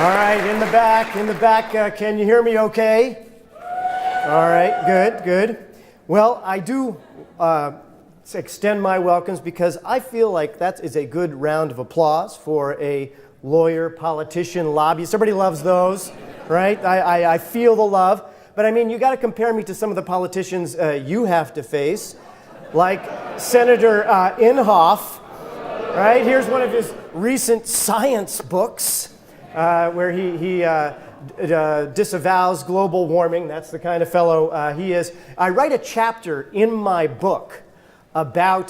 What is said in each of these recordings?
All right, in the back, can you hear me okay? All right, good. Well, I do extend my welcomes because I feel like that is a good round of applause for a lawyer, politician, lobbyist. Everybody loves those, right? I feel the love. But I mean, you got to compare me to some of the politicians you have to face, like Senator Inhofe, right? Here's one of his recent science books. Where he disavows global warming. That's the kind of fellow he is. I write a chapter in my book about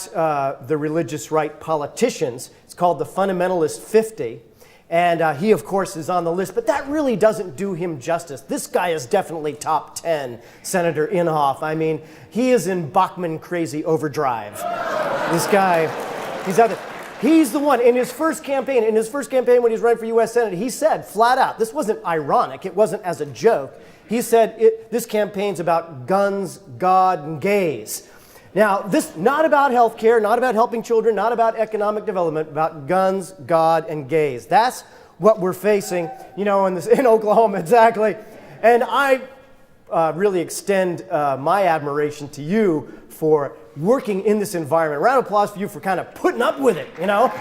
the religious right politicians. It's called The Fundamentalist 50. And he, of course, is on the list. But that really doesn't do him justice. This guy is definitely top 10, Senator Inhofe. I mean, he is in Bachman crazy overdrive. This guy, he's out there. He's the one, in his first campaign when he was running for U.S. Senate, he said flat out, this wasn't ironic, it wasn't as a joke. He said, this campaign's about guns, God, and gays. Now, this, not about health care, not about helping children, not about economic development, about guns, God, and gays. That's what we're facing, you know, in Oklahoma, exactly. And I really extend my admiration to you for working in this environment. Round of applause for you for kind of putting up with it, you know?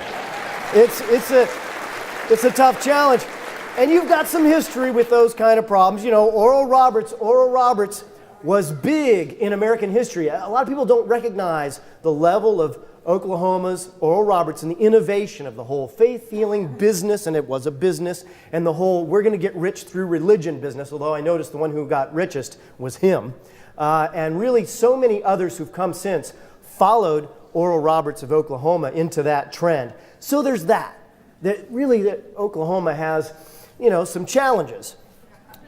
It's a tough challenge. And you've got some history with those kind of problems. You know, Oral Roberts was big in American history. A lot of people don't recognize the level of Oklahoma's Oral Roberts and the innovation of the whole faith-healing business, and it was a business, and the whole we're going to get rich through religion business, although I noticed the one who got richest was him. And really so many others who've come since followed Oral Roberts of Oklahoma into that trend. So there's that Oklahoma has, you know, some challenges.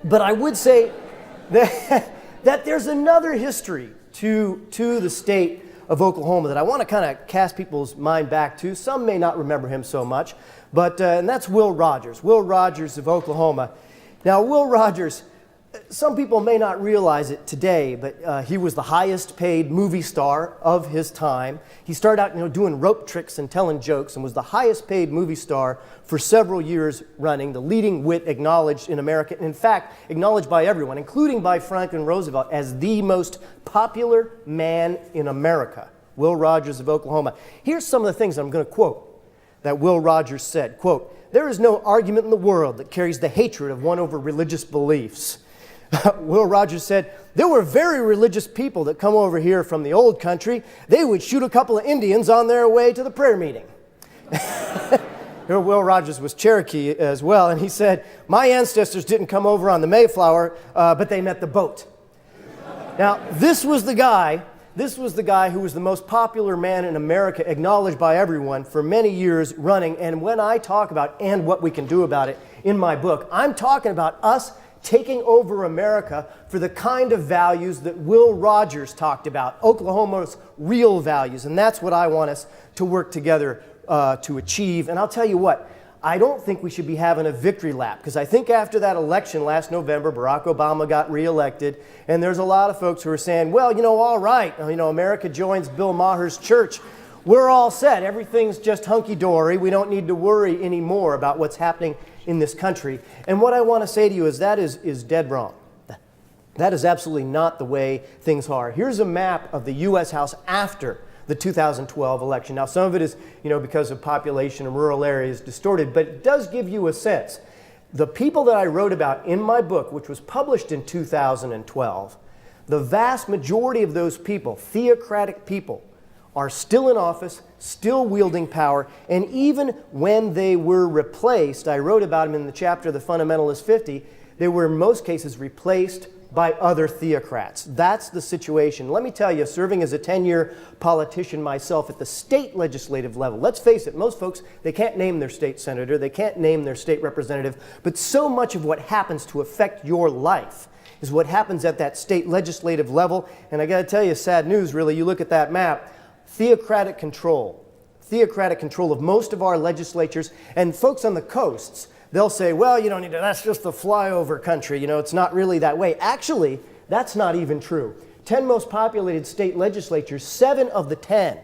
But I would say that there's another history to the state of Oklahoma that I want to kind of cast people's mind back to. Some may not remember him so much, but and that's Will Rogers of Oklahoma. Now, Will Rogers, some people may not realize it today, but he was the highest paid movie star of his time. He started out, you know, doing rope tricks and telling jokes and was the highest paid movie star for several years running, the leading wit acknowledged in America, in fact, acknowledged by everyone, including by Franklin Roosevelt, as the most popular man in America, Will Rogers of Oklahoma. Here's some of the things I'm going to quote that Will Rogers said. Quote, "There is no argument in the world that carries the hatred of one over religious beliefs." Will Rogers said, "There were very religious people that come over here from the old country. They would shoot a couple of Indians on their way to the prayer meeting." Will Rogers was Cherokee as well, and he said, "My ancestors didn't come over on the Mayflower, but they met the boat." Now, this was the guy who was the most popular man in America, acknowledged by everyone for many years running. And when I talk about and what we can do about it in my book, I'm talking about us taking over America for the kind of values that Will Rogers talked about, Oklahoma's real values. And that's what I want us to work together to achieve. And I'll tell you what, I don't think we should be having a victory lap, because I think after that election last November, Barack Obama got reelected, and there's a lot of folks who are saying, well, you know, all right, you know, America joins Bill Maher's church. We're all set. Everything's just hunky-dory. We don't need to worry anymore about what's happening in this country. And what I want to say to you is that is dead wrong. That is absolutely not the way things are. Here's a map of the U.S. House after the 2012 election. Now, some of it is, you know, because of population in rural areas distorted, but it does give you a sense. The people that I wrote about in my book, which was published in 2012, the vast majority of those people, theocratic people, are still in office, still wielding power, and even when they were replaced, I wrote about them in the chapter The Fundamentalist 50, they were in most cases replaced by other theocrats. That's the situation. Let me tell you, serving as a 10-year politician myself at the state legislative level, let's face it, most folks, they can't name their state senator, they can't name their state representative, but so much of what happens to affect your life is what happens at that state legislative level. And I got to tell you, sad news really, you look at that map, theocratic control of most of our legislatures, and folks on the coasts, they'll say, well, you don't need to, that's just the flyover country, you know, it's not really that way. Actually, that's not even true. 10 most populated state legislatures, 7 of the 10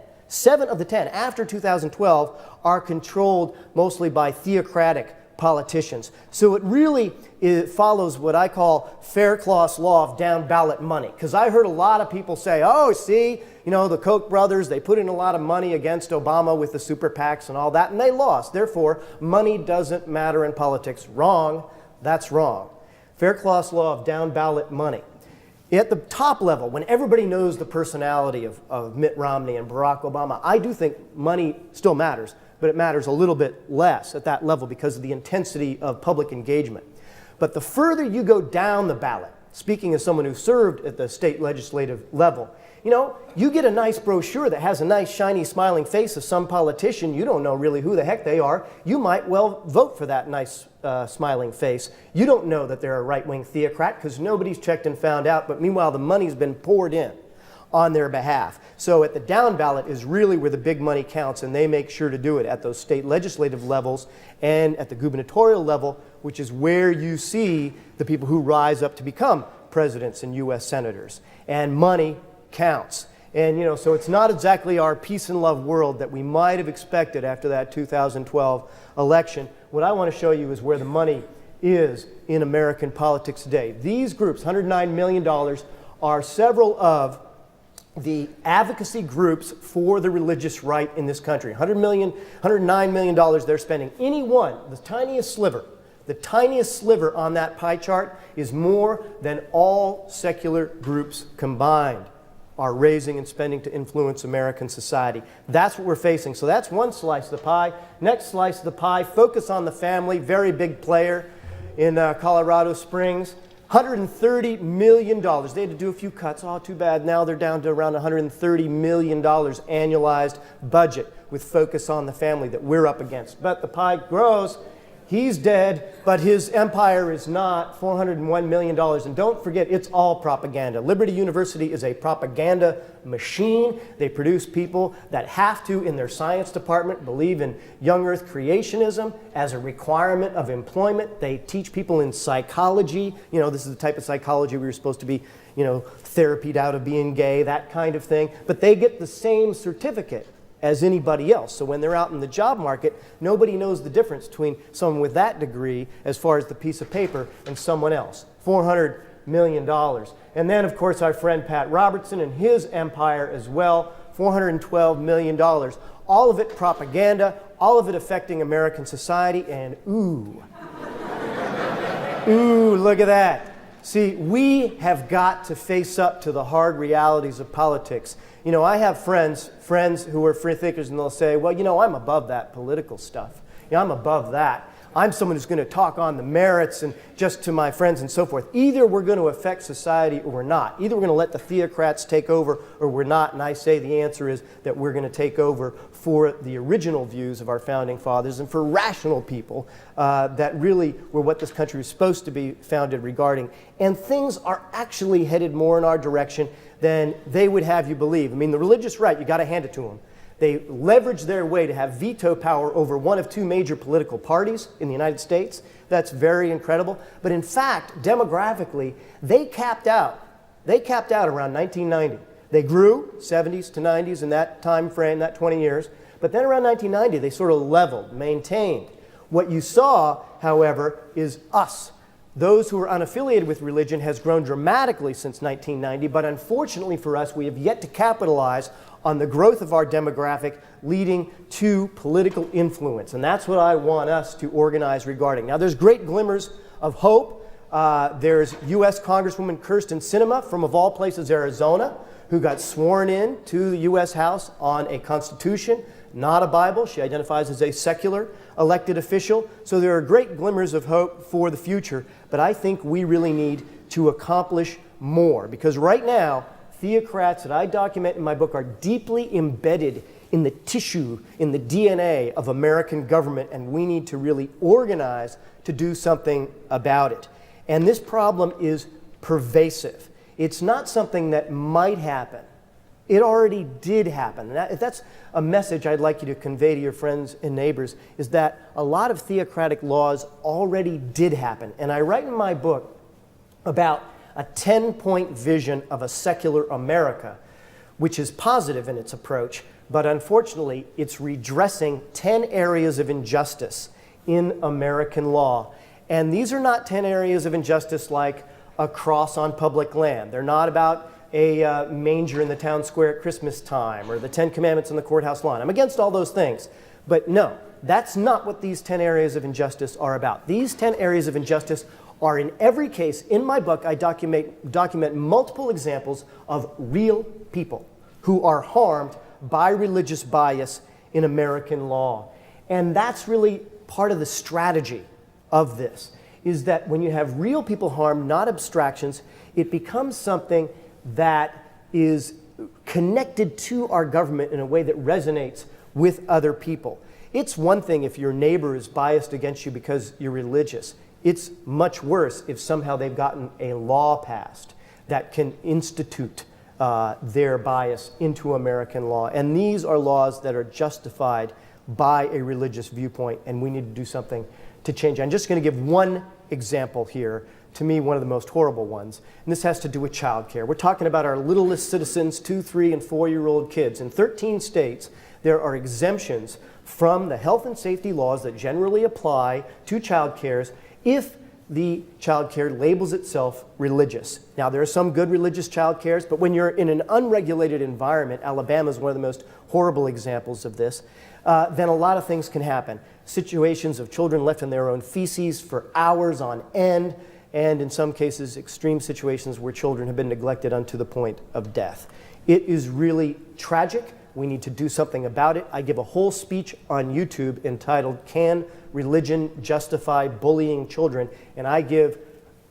after 2012 are controlled mostly by theocratic politicians. So it follows what I call Faircloth's law of down ballot money. Because I heard a lot of people say, oh, see, the Koch brothers, they put in a lot of money against Obama with the super PACs and all that, and they lost. Therefore, money doesn't matter in politics. Wrong. That's wrong. Faircloth's law of down ballot money. At the top level, when everybody knows the personality of Mitt Romney and Barack Obama, I do think money still matters, but it matters a little bit less at that level because of the intensity of public engagement. But the further you go down the ballot, speaking as someone who served at the state legislative level, you get a nice brochure that has a nice shiny smiling face of some politician. You don't know really who the heck they are. You might well vote for that nice smiling face. You don't know that they're a right-wing theocrat because nobody's checked and found out, but meanwhile the money's been poured in on their behalf. So at the down ballot is really where the big money counts, and they make sure to do it at those state legislative levels and at the gubernatorial level, which is where you see the people who rise up to become presidents and U.S. senators. And money counts. And so it's not exactly our peace and love world that we might have expected after that 2012 election. What I want to show you is where the money is in American politics today. These groups, $109 million, are several of the advocacy groups for the religious right in this country. $109 million they're spending. Any one, the tiniest sliver on that pie chart is more than all secular groups combined are raising and spending to influence American society. That's what we're facing. So that's one slice of the pie. Next slice of the pie, focus on the family, very big player in Colorado Springs. $130 million. They had to do a few cuts. Oh, too bad. Now they're down to around $130 million annualized budget with focus on the family that we're up against. But the pie grows. He's dead, but his empire is not. $401 million. And don't forget, it's all propaganda. Liberty University is a propaganda machine. They produce people that have to, in their science department, believe in young earth creationism as a requirement of employment. They teach people in psychology. This is the type of psychology we were supposed to be, therapied out of being gay, that kind of thing. But they get the same certificate as anybody else. So when they're out in the job market, nobody knows the difference between someone with that degree as far as the piece of paper and someone else. $400 million. And then, of course, our friend Pat Robertson and his empire as well, $412 million. All of it propaganda, all of it affecting American society, and ooh, look at that. See, we have got to face up to the hard realities of politics. I have friends who are free thinkers, and they'll say, well, I'm above that political stuff. I'm above that. I'm someone who's going to talk on the merits and just to my friends and so forth. Either we're going to affect society or we're not. Either we're going to let the theocrats take over or we're not. And I say the answer is that we're going to take over for the original views of our founding fathers and for rational people that really were what this country was supposed to be founded regarding. And things are actually headed more in our direction than they would have you believe. I mean, the religious right, you got to hand it to them. They leverage their way to have veto power over one of two major political parties in the United States. That's very incredible. But in fact, demographically, they capped out. They capped out around 1990. They grew 70s to 90s in that time frame, that 20 years. But then around 1990, they sort of leveled, maintained. What you saw, however, is us. Those who are unaffiliated with religion has grown dramatically since 1990, but unfortunately for us, we have yet to capitalize on the growth of our demographic leading to political influence. And that's what I want us to organize regarding. Now, there's great glimmers of hope. There's U.S. Congresswoman Kyrsten Sinema from, of all places, Arizona, who got sworn in to the U.S. House on a Constitution, not a Bible. She identifies as a secular elected official. So there are great glimmers of hope for the future, but I think we really need to accomplish more, because right now, theocrats that I document in my book are deeply embedded in the tissue, in the DNA of American government, and we need to really organize to do something about it. And this problem is pervasive. It's not something that might happen. It already did happen. And that's a message I'd like you to convey to your friends and neighbors, is that a lot of theocratic laws already did happen. And I write in my book about a 10-point vision of a secular America, which is positive in its approach, but unfortunately it's redressing 10 areas of injustice in American law. And these are not 10 areas of injustice like a cross on public land. They're not about a manger in the town square at Christmas time or the 10 Commandments on the courthouse lawn. I'm against all those things. But no, that's not what these 10 areas of injustice are about. These 10 areas of injustice are in every case. In my book, I document multiple examples of real people who are harmed by religious bias in American law. And that's really part of the strategy of this, is that when you have real people harmed, not abstractions, it becomes something that is connected to our government in a way that resonates with other people. It's one thing if your neighbor is biased against you because you're religious. It's much worse if somehow they've gotten a law passed that can institute their bias into American law. And these are laws that are justified by a religious viewpoint, and we need to do something to change. I'm just going to give one example here, to me one of the most horrible ones, and this has to do with childcare. We're talking about our littlest citizens, 2, 3, and 4-year-old kids. In 13 states, there are exemptions from the health and safety laws that generally apply to childcares if the childcare labels itself religious. Now, there are some good religious childcares, but when you're in an unregulated environment, Alabama is one of the most horrible examples of this, then a lot of things can happen. Situations of children left in their own feces for hours on end, and in some cases, extreme situations where children have been neglected unto the point of death. It is really tragic. We need to do something about it. I give a whole speech on YouTube entitled, "Can Religion Justify Bullying Children?" And I give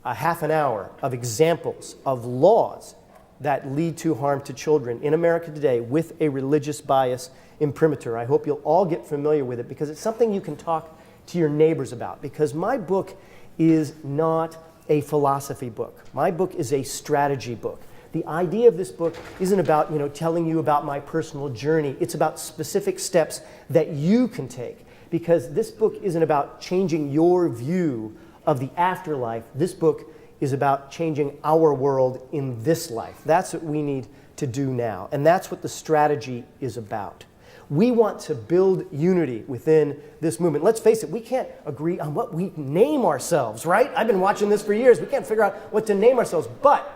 a half an hour of examples of laws that lead to harm to children in America today with a religious bias imprimatur. I hope you'll all get familiar with it because it's something you can talk to your neighbors about, because my book is not a philosophy book. My book is a strategy book. The idea of this book isn't about, telling you about my personal journey. It's about specific steps that you can take, because this book isn't about changing your view of the afterlife. This book is about changing our world in this life. That's what we need to do now, and that's what the strategy is about. We want to build unity within this movement. Let's face it, we can't agree on what we name ourselves, right? I've been watching this for years. We can't figure out what to name ourselves, but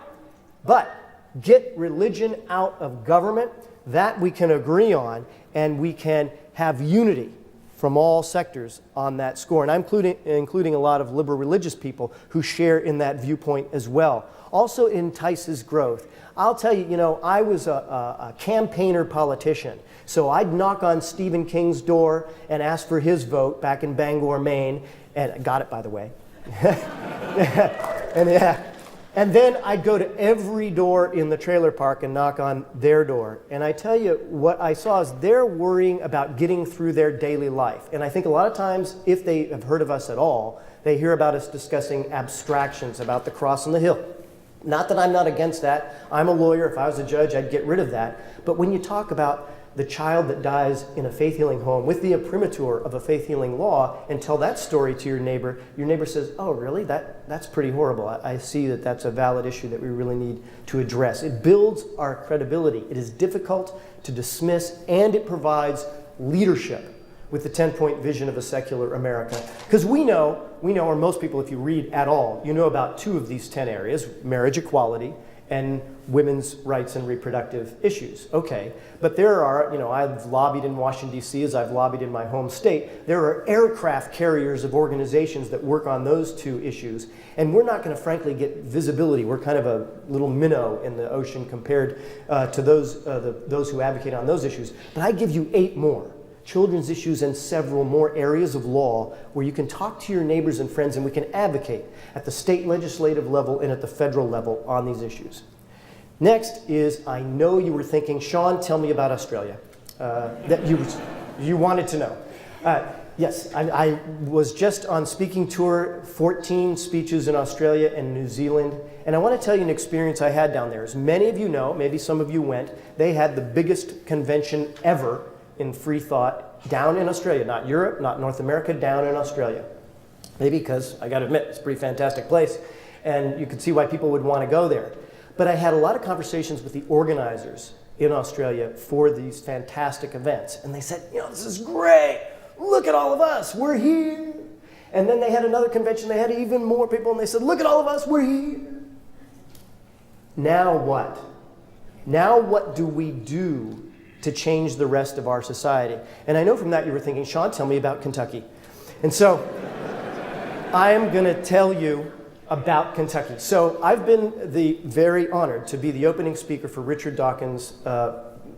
get religion out of government. That we can agree on, and we can have unity from all sectors on that score. And I'm including a lot of liberal religious people who share in that viewpoint as well. Also entices growth. I'll tell you, I was a campaigner politician. So I'd knock on Stephen King's door and ask for his vote back in Bangor, Maine, and I got it, by the way. And then I'd go to every door in the trailer park and knock on their door. And I tell you, what I saw is they're worrying about getting through their daily life. And I think a lot of times, if they have heard of us at all, they hear about us discussing abstractions about the cross and the hill. Not that I'm not against that. I'm a lawyer. If I was a judge, I'd get rid of that. But when you talk about the child that dies in a faith-healing home with the imprimatur of a faith-healing law and tell that story to your neighbor says, "Oh, really? That's pretty horrible. I see that that's a valid issue that we really need to address." It builds our credibility. It is difficult to dismiss, and it provides leadership with the 10-point vision of a secular America. Because we know, or most people, if you read at all, you know about 2 of these 10 areas: marriage equality and women's rights and reproductive issues. Okay, but there are, I've lobbied in Washington, D.C., as I've lobbied in my home state. There are aircraft carriers of organizations that work on those 2 issues, and we're not going to, frankly, get visibility. We're kind of a little minnow in the ocean compared to those who advocate on those issues. But I give you 8 more. Children's issues and several more areas of law where you can talk to your neighbors and friends, and we can advocate at the state legislative level and at the federal level on these issues. Next is, I know you were thinking, Sean, tell me about Australia. That you wanted to know. Yes, I was just on speaking tour, 14 speeches in Australia and New Zealand, and I want to tell you an experience I had down there. As many of you know, maybe some of you went, they had the biggest convention ever in free thought down in Australia, not Europe, not North America, down in Australia. Maybe because, I got to admit, it's a pretty fantastic place, and you can see why people would want to go there. But I had a lot of conversations with the organizers in Australia for these fantastic events, and they said, this is great. Look at all of us. We're here. And then they had another convention, they had even more people, and they said, look at all of us, we're here. Now what? Now what do we do to change the rest of our society? And I know from that you were thinking, Sean, tell me about Kentucky. And so I am going to tell you about Kentucky. So I've been very honored to be the opening speaker for Richard Dawkins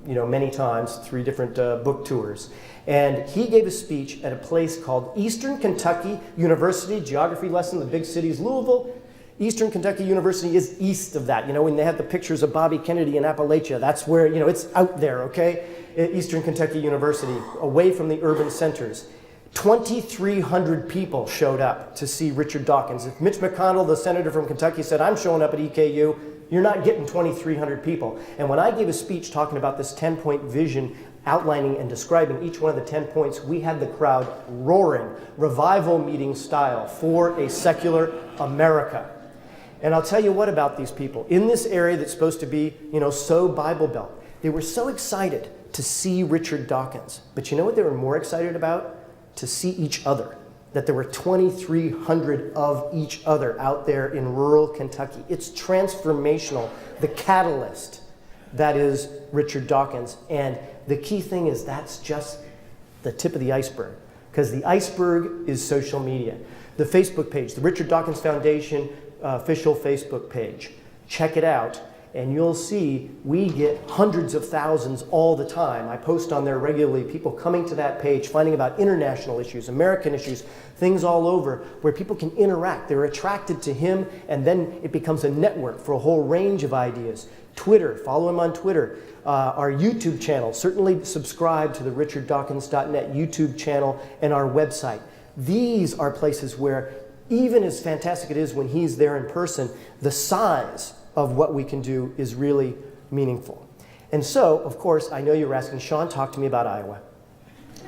many times, 3 different book tours. And he gave a speech at a place called Eastern Kentucky University, geography lesson, the big city is Louisville. Eastern Kentucky University is east of that. You know, when they had the pictures of Bobby Kennedy in Appalachia, that's where, it's out there, okay? Eastern Kentucky University, away from the urban centers. 2,300 people showed up to see Richard Dawkins. If Mitch McConnell, the senator from Kentucky, said, I'm showing up at EKU, you're not getting 2,300 people. And when I gave a speech talking about this 10-point vision, outlining and describing each one of the 10 points, we had the crowd roaring, revival meeting style, for a secular America. And I'll tell you what about these people. In this area that's supposed to be, so Bible Belt, they were so excited to see Richard Dawkins. But you know what they were more excited about? To see each other. That there were 2,300 of each other out there in rural Kentucky. It's transformational. The catalyst that is Richard Dawkins. And the key thing is that's just the tip of the iceberg. Because the iceberg is social media. The Facebook page, the Richard Dawkins Foundation official Facebook page. Check it out. And you'll see we get hundreds of thousands all the time. I post on there regularly, people coming to that page, finding about international issues, American issues, things all over, where people can interact. They're attracted to him, and then it becomes a network for a whole range of ideas. Twitter, follow him on Twitter. Our YouTube channel, certainly subscribe to the richarddawkins.net YouTube channel and our website. These are places where, even as fantastic it is when he's there in person, the size of what we can do is really meaningful. And so, of course, I know you're asking, Sean, talk to me about Iowa.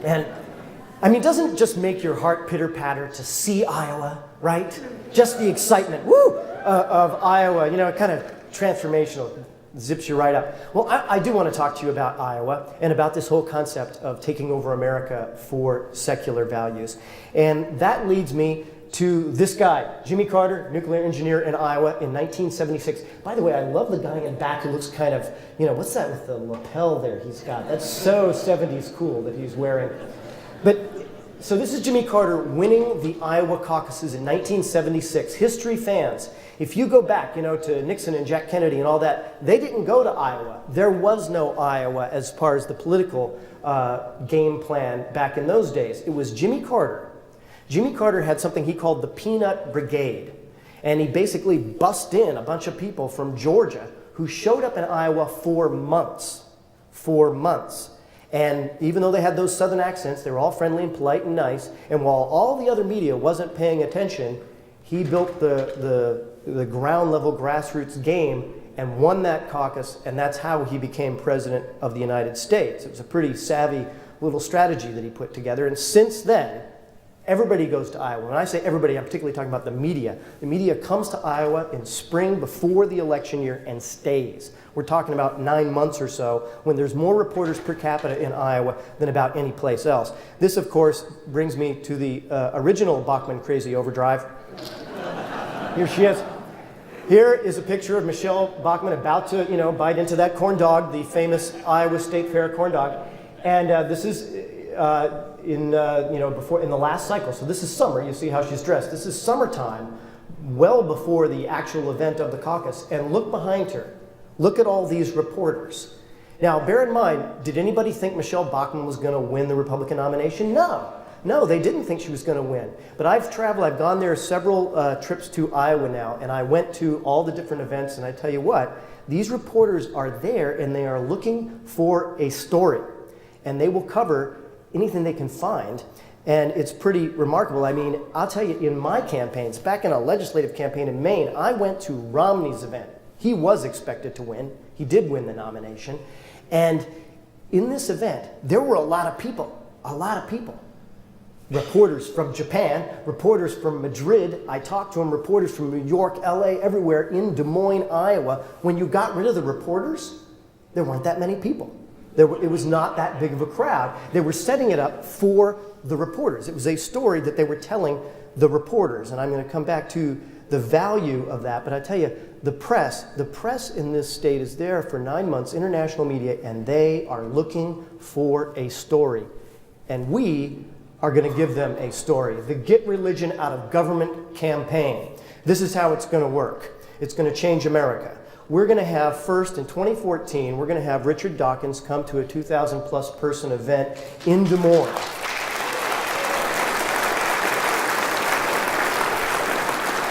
And I mean, doesn't it just make your heart pitter-patter to see Iowa, right? Just the excitement, of Iowa, kind of transformational, zips you right up. Well, I do want to talk to you about Iowa and about this whole concept of taking over America for secular values. And that leads me to this guy, Jimmy Carter, nuclear engineer in Iowa in 1976. By the way, I love the guy in back who looks kind of, what's that with the lapel there he's got? That's so 70s cool that he's wearing. But, so this is Jimmy Carter winning the Iowa caucuses in 1976. History fans, if you go back, to Nixon and Jack Kennedy and all that, they didn't go to Iowa. There was no Iowa as far as the political game plan back in those days. It was Jimmy Carter. Jimmy Carter had something he called the Peanut Brigade. And he basically bussed in a bunch of people from Georgia who showed up in Iowa for months. For months. And even though they had those southern accents, they were all friendly and polite and nice. And while all the other media wasn't paying attention, he built the ground level grassroots game and won that caucus. And that's how he became president of the United States. It was a pretty savvy little strategy that he put together. And since then, everybody goes to Iowa. When I say everybody, I'm particularly talking about the media. The media comes to Iowa in spring before the election year and stays. We're talking about 9 months or so when there's more reporters per capita in Iowa than about any place else. This, of course, brings me to the original Bachmann Crazy Overdrive. Here she is. Here is a picture of Michelle Bachmann about to, bite into that corn dog, the famous Iowa State Fair corn dog. And this is in the last cycle. So this is summer. You see how she's dressed. This is summertime, well before the actual event of the caucus. And look behind her. Look at all these reporters. Now, bear in mind, did anybody think Michelle Bachmann was going to win the Republican nomination? No. No, they didn't think she was going to win. But I've gone there several trips to Iowa now, and I went to all the different events, and I tell you what, these reporters are there, and they are looking for a story. And they will cover anything they can find. And it's pretty remarkable. I mean, I'll tell you, in my campaigns, back in a legislative campaign in Maine, I went to Romney's event. He was expected to win. He did win the nomination. And in this event, there were a lot of people. Reporters from Japan, reporters from Madrid. I talked to them, reporters from New York, LA, everywhere in Des Moines, Iowa. When you got rid of the reporters, there weren't that many people. It was not that big of a crowd. They were setting it up for the reporters. It was a story that they were telling the reporters, and I'm going to come back to the value of that, but I tell you, the press in this state is there for 9 months, international media, and they are looking for a story. And we are going to give them a story. The Get Religion Out of Government campaign. This is how it's going to work. It's going to change America. We're going to have, first in 2014, we're going to have Richard Dawkins come to a 2,000 plus person event in Des Moines.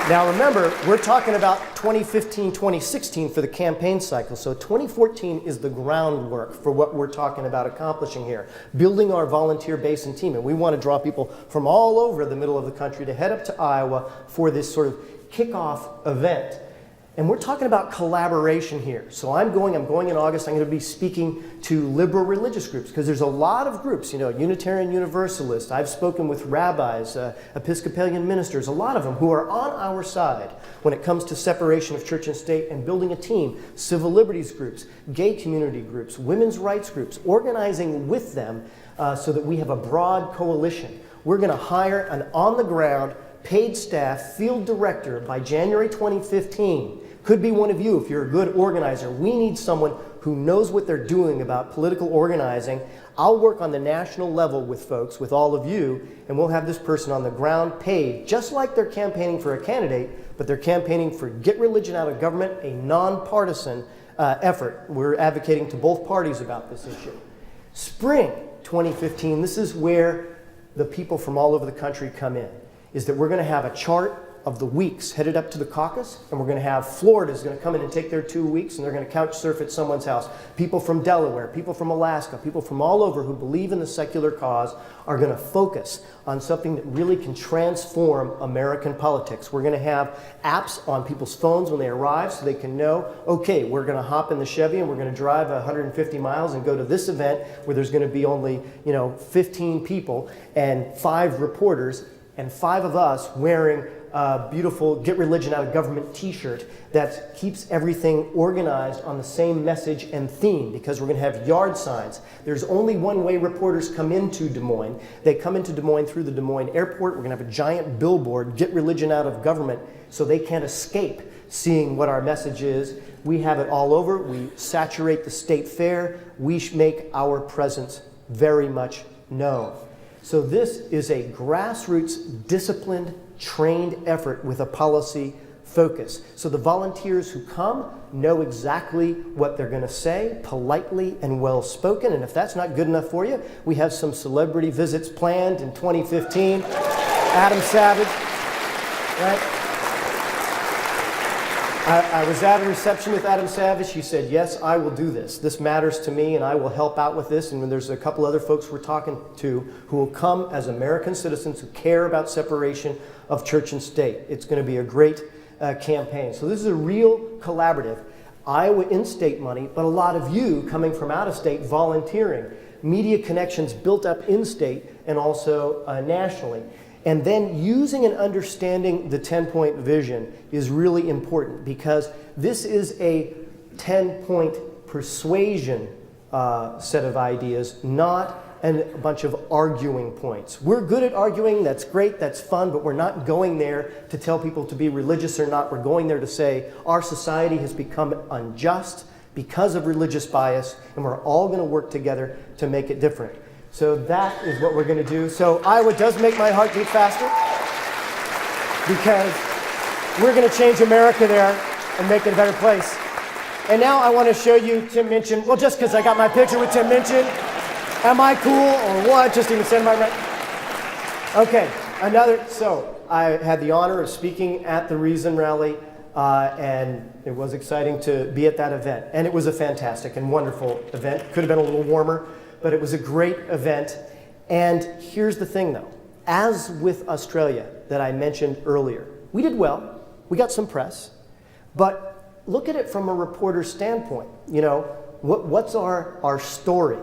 Now remember, we're talking about 2015, 2016 for the campaign cycle. So 2014 is the groundwork for what we're talking about accomplishing here. Building our volunteer base and team. And we want to draw people from all over the middle of the country to head up to Iowa for this sort of kickoff event. And we're talking about collaboration here. So I'm going in August. I'm going to be speaking to liberal religious groups because there's a lot of groups, you know, Unitarian Universalists. I've spoken with rabbis, Episcopalian ministers, a lot of them who are on our side when it comes to separation of church and state and building a team, civil liberties groups, gay community groups, women's rights groups, organizing with them so that we have a broad coalition. We're going to hire an on-the-ground, paid staff field director by January 2015. Could be one of you if you're a good organizer. We need someone who knows what they're doing about political organizing. I'll work on the national level with folks, with all of you, and we'll have this person on the ground paid, just like they're campaigning for a candidate, but they're campaigning for Get Religion Out of Government, a nonpartisan effort. We're advocating to both parties about this issue. Spring 2015, this is where the people from all over the country come in, is that we're going to have a chart of the weeks headed up to the caucus, and we're going to have Florida's going to come in and take their 2 weeks, and they're going to couch surf at someone's house. People from Delaware, people from Alaska, people from all over who believe in the secular cause are going to focus on something that really can transform American politics. We're going to have apps on people's phones when they arrive so they can know, okay, we're going to hop in the Chevy and we're going to drive 150 miles and go to this event where there's going to be only, 15 people and 5 reporters and 5 of us wearing a beautiful Get Religion Out of Government t-shirt that keeps everything organized on the same message and theme, because we're going to have yard signs. There's only one way reporters come into Des Moines. They come into Des Moines through the Des Moines airport. We're going to have a giant billboard, Get Religion Out of Government, so they can't escape seeing what our message is. We have it all over. We saturate the state fair. We make our presence very much known. So this is a grassroots, disciplined, trained effort with a policy focus. So the volunteers who come know exactly what they're going to say, politely and well spoken. And if that's not good enough for you, we have some celebrity visits planned in 2015. Adam Savage, right? I was at a reception with Adam Savage. He said, yes, I will do this. This matters to me, and I will help out with this. And when there's a couple other folks we're talking to who will come as American citizens who care about separation of church and state. It's going to be a great campaign. So this is a real collaborative. Iowa in-state money, but a lot of you coming from out of state volunteering. Media connections built up in-state and also nationally. And then using and understanding the 10-point vision is really important, because this is a 10-point persuasion set of ideas, not a bunch of arguing points. We're good at arguing, that's great, that's fun, but we're not going there to tell people to be religious or not. We're going there to say our society has become unjust because of religious bias, and we're all going to work together to make it different. So that is what we're going to do. So Iowa does make my heart beat faster, because we're going to change America there and make it a better place. And now I want to show you Tim Minchin. Well, just because I got my picture with Tim Minchin, am I cool or what? Just even send my right. Okay, so I had the honor of speaking at the Reason Rally, and it was exciting to be at that event. And it was a fantastic and wonderful event. Could have been a little warmer, but it was a great event. And here's the thing, though. As with Australia that I mentioned earlier, we did well. We got some press. But look at it from a reporter's standpoint. What's our story?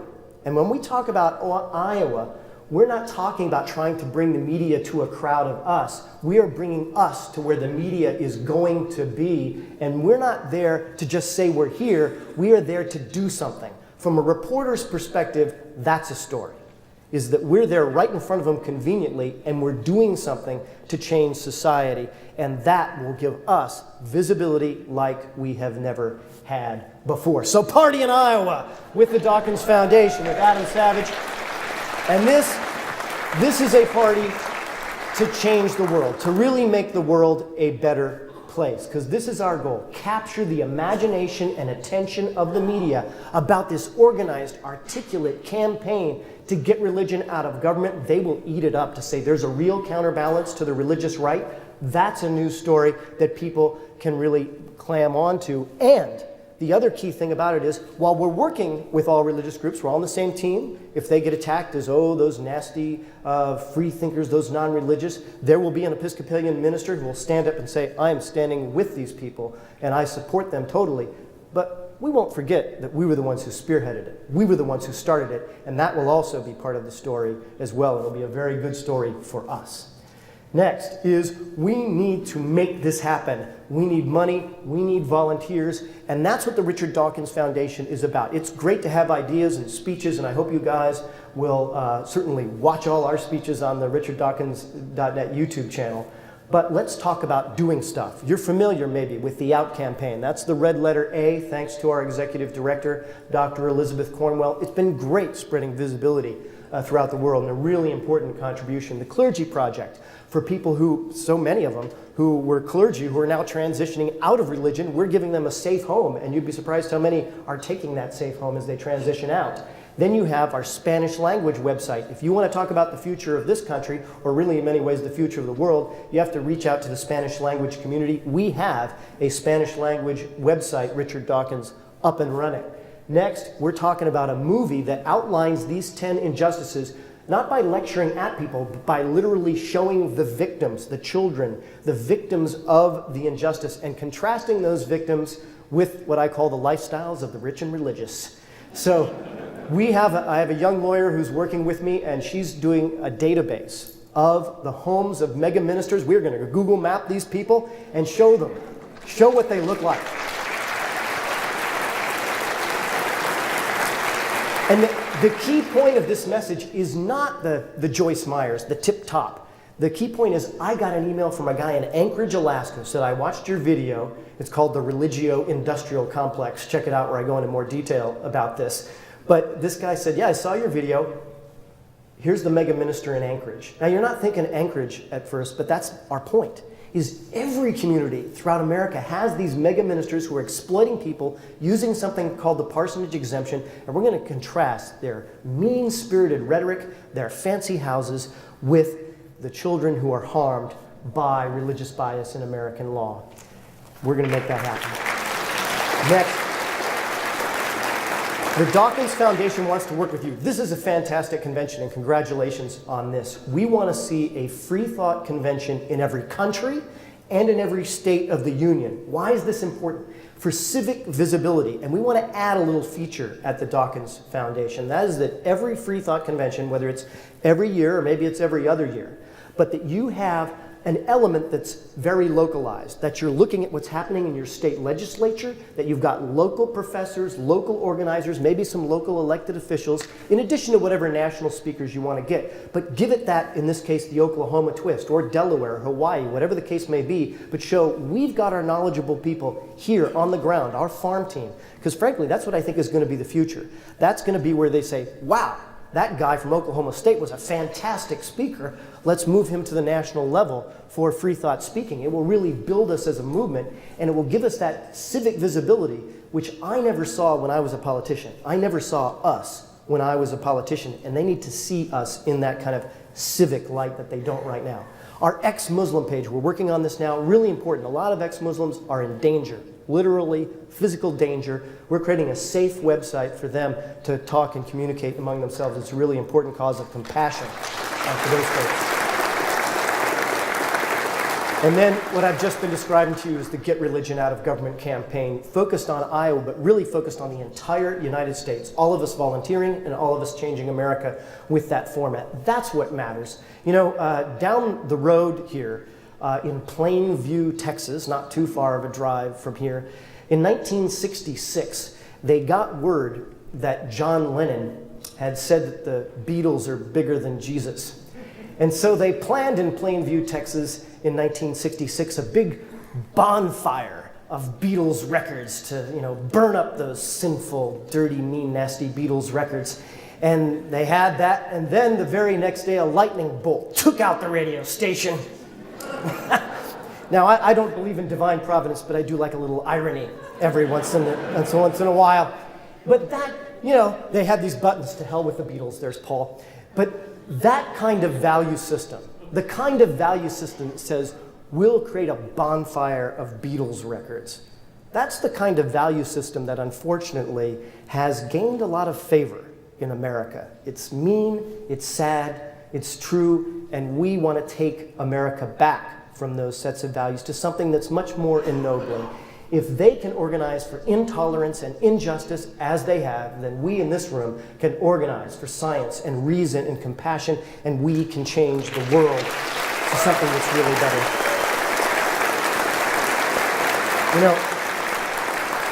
And when we talk about Iowa, we're not talking about trying to bring the media to a crowd of us. We are bringing us to where the media is going to be. And we're not there to just say we're here. We are there to do something. From a reporter's perspective, that's a story. is that we're there right in front of them conveniently, and we're doing something to change society. And that will give us visibility like we have never had before. So party in Iowa with the Dawkins Foundation, with Adam Savage. And this is a party to change the world, to really make the world a better place, because this is our goal. Capture the imagination and attention of the media about this organized, articulate campaign to get religion out of government. They will eat it up to say there's a real counterbalance to the religious right. That's a news story that people can really clam onto. And the other key thing about it is, while we're working with all religious groups, we're all on the same team. If they get attacked as, those nasty free thinkers, those non-religious, there will be an Episcopalian minister who will stand up and say, I am standing with these people and I support them totally. But we won't forget that we were the ones who spearheaded it. We were the ones who started it, and that will also be part of the story as well. It'll be a very good story for us. Next is, we need to make this happen. We need money, we need volunteers, and that's what the Richard Dawkins Foundation is about. It's great to have ideas and speeches, and I hope you guys will certainly watch all our speeches on the richarddawkins.net YouTube channel. But let's talk about doing stuff. You're familiar maybe with the OUT campaign. That's the red letter A, thanks to our executive director, Dr. Elizabeth Cornwell. It's been great spreading visibility throughout the world, and a really important contribution. The Clergy Project, for people who, so many of them, who were clergy, who are now transitioning out of religion. We're giving them a safe home, and you'd be surprised how many are taking that safe home as they transition out. Then you have our Spanish language website. If you want to talk about the future of this country, or really in many ways the future of the world, you have to reach out to the Spanish language community. We have a Spanish language website, Richard Dawkins, up and running. Next, we're talking about a movie that outlines these 10 injustices, not by lecturing at people, but by literally showing the victims, the children, the victims of the injustice, and contrasting those victims with what I call the lifestyles of the rich and religious. So I have a young lawyer who's working with me, and she's doing a database of the homes of mega ministers. We're going to Google map these people and show them, show what they look like. And the key point of this message is not the Joyce Meyers, the tip top. The key point is, I got an email from a guy in Anchorage, Alaska, who said, I watched your video. It's called the Religio Industrial Complex. Check it out where I go into more detail about this. But this guy said, yeah, I saw your video. Here's the mega minister in Anchorage. Now, you're not thinking Anchorage at first, but that's our point. Is every community throughout America has these mega ministers who are exploiting people using something called the parsonage exemption, and we're going to contrast their mean-spirited rhetoric, their fancy houses, with the children who are harmed by religious bias in American law. We're going to make that happen. Next. The Dawkins Foundation wants to work with you. This is a fantastic convention, and congratulations on this. We want to see a free thought convention in every country and in every state of the union. Why is this important? For civic visibility. And we want to add a little feature at the Dawkins Foundation. That is that every free thought convention, whether it's every year or maybe it's every other year, but that you have an element that's very localized, that you're looking at what's happening in your state legislature, that you've got local professors, local organizers, maybe some local elected officials, in addition to whatever national speakers you want to get. But give it that, in this case, the Oklahoma twist, or Delaware, Hawaii, whatever the case may be, but show we've got our knowledgeable people here on the ground, our farm team. Because frankly, that's what I think is going to be the future. That's going to be where they say, wow, that guy from Oklahoma State was a fantastic speaker. Let's move him to the national level for free thought speaking. It will really build us as a movement, and it will give us that civic visibility, which I never saw when I was a politician. I never saw us when I was a politician, and they need to see us in that kind of civic light that they don't right now. Our ex-Muslim page, we're working on this now, really important. A lot of ex-Muslims are in danger, literally physical danger. We're creating a safe website for them to talk and communicate among themselves. It's a really important cause of compassion for those folks. And then what I've just been describing to you is the Get Religion Out of Government campaign, focused on Iowa, but really focused on the entire United States. All of us volunteering and all of us changing America with that format. That's what matters. You know, down the road here in Plainview, Texas, not too far of a drive from here, in 1966, they got word that John Lennon had said that the Beatles are bigger than Jesus. And so they planned in Plainview, Texas in 1966 a big bonfire of Beatles records to, burn up those sinful, dirty, mean, nasty Beatles records. And they had that, and then the very next day a lightning bolt took out the radio station. Now, I don't believe in divine providence, but I do like a little irony every once in a while. But that, they had these buttons, to hell with the Beatles, there's Paul. But that kind of value system, the kind of value system that says, we'll create a bonfire of Beatles records, that's the kind of value system that unfortunately has gained a lot of favor in America. It's mean, it's sad, it's true, and we want to take America back from those sets of values to something that's much more ennobling. If they can organize for intolerance and injustice as they have, then we in this room can organize for science and reason and compassion, and we can change the world to something that's really better.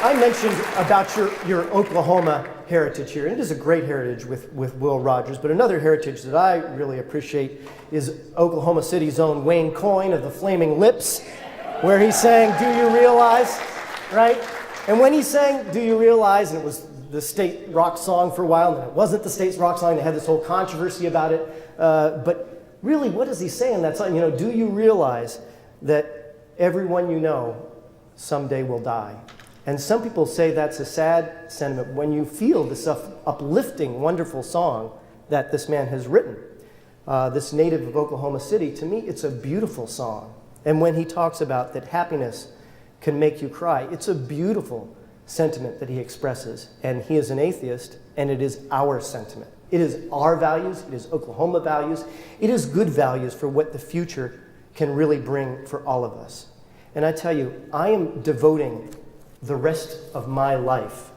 I mentioned about your Oklahoma heritage here, and it is a great heritage with Will Rogers, but another heritage that I really appreciate is Oklahoma City's own Wayne Coyne of the Flaming Lips, where he sang, "Do You Realize?" Right? And when he sang, "Do You Realize?" and it was the state rock song for a while, and it wasn't the state's rock song, they had this whole controversy about it, but really, what does he say in that song? Do you realize that everyone you know someday will die? And some people say that's a sad sentiment when you feel this uplifting, wonderful song that this man has written. This native of Oklahoma City, to me, it's a beautiful song. And when he talks about that happiness can make you cry, it's a beautiful sentiment that he expresses. And he is an atheist, and it is our sentiment. It is our values, it is Oklahoma values, it is good values for what the future can really bring for all of us. And I tell you, I am devoting the rest of my life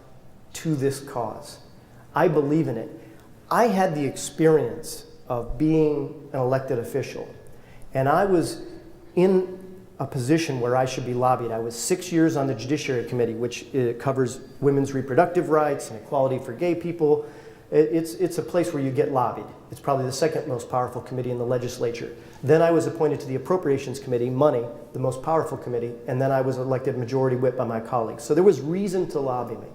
to this cause. I believe in it. I had the experience of being an elected official, and I was in a position where I should be lobbied. I was 6 years on the Judiciary Committee, which covers women's reproductive rights and equality for gay people. It's a place where you get lobbied. It's probably the second most powerful committee in the legislature. Then I was appointed to the Appropriations Committee, money, the most powerful committee, and then I was elected majority whip by my colleagues. So there was reason to lobby me.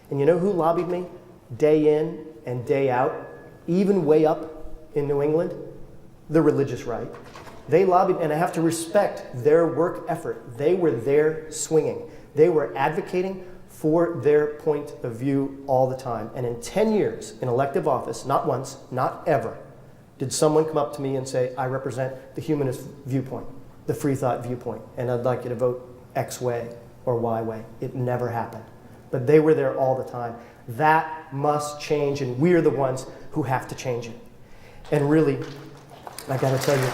And you know who lobbied me day in and day out, even way up in New England? The religious right. They lobbied, and I have to respect their work effort. They were there swinging. They were advocating for their point of view all the time. And in 10 years in elective office, not once, not ever, did someone come up to me and say, I represent the humanist viewpoint, the free thought viewpoint, and I'd like you to vote X way or Y way. It never happened. But they were there all the time. That must change, and we're the ones who have to change it. And really, I gotta tell you,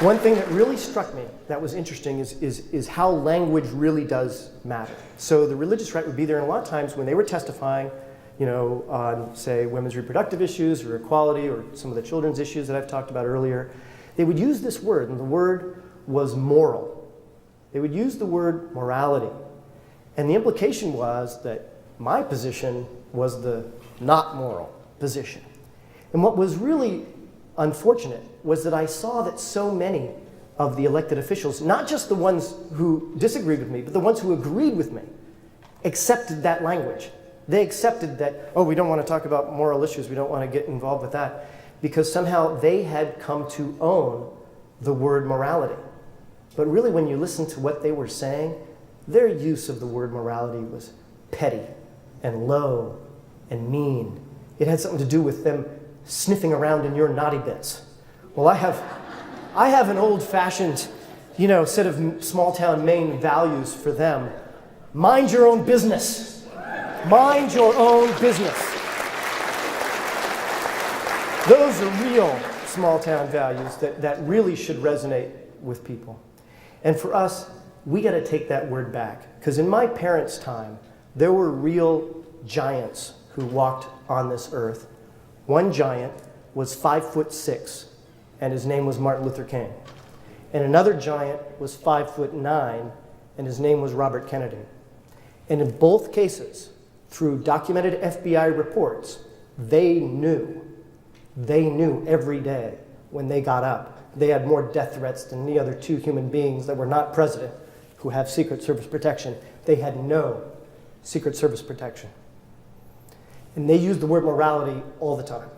one thing that really struck me that was interesting is how language really does matter. So the religious right would be there, and a lot of times when they were testifying, on, say, women's reproductive issues or equality or some of the children's issues that I've talked about earlier, they would use this word, and the word was moral. They would use the word morality. And the implication was that my position was the not moral position. And what was really unfortunate was that I saw that so many of the elected officials, not just the ones who disagreed with me, but the ones who agreed with me, accepted that language. They accepted that, oh, we don't want to talk about moral issues, we don't want to get involved with that, because somehow they had come to own the word morality. But really, when you listen to what they were saying, their use of the word morality was petty and low and mean. It had something to do with them sniffing around in your naughty bits. Well, I have an old-fashioned, set of small-town Maine values for them. Mind your own business. Mind your own business. Those are real small-town values that really should resonate with people. And for us, we got to take that word back. Because in my parents' time, there were real giants who walked on this earth. One giant was 5'6", and his name was Martin Luther King. And another giant was 5'9", and his name was Robert Kennedy. And in both cases, through documented FBI reports, they knew every day when they got up, they had more death threats than any other two human beings that were not president who have Secret Service protection. They had no Secret Service protection. And they used the word morality all the time.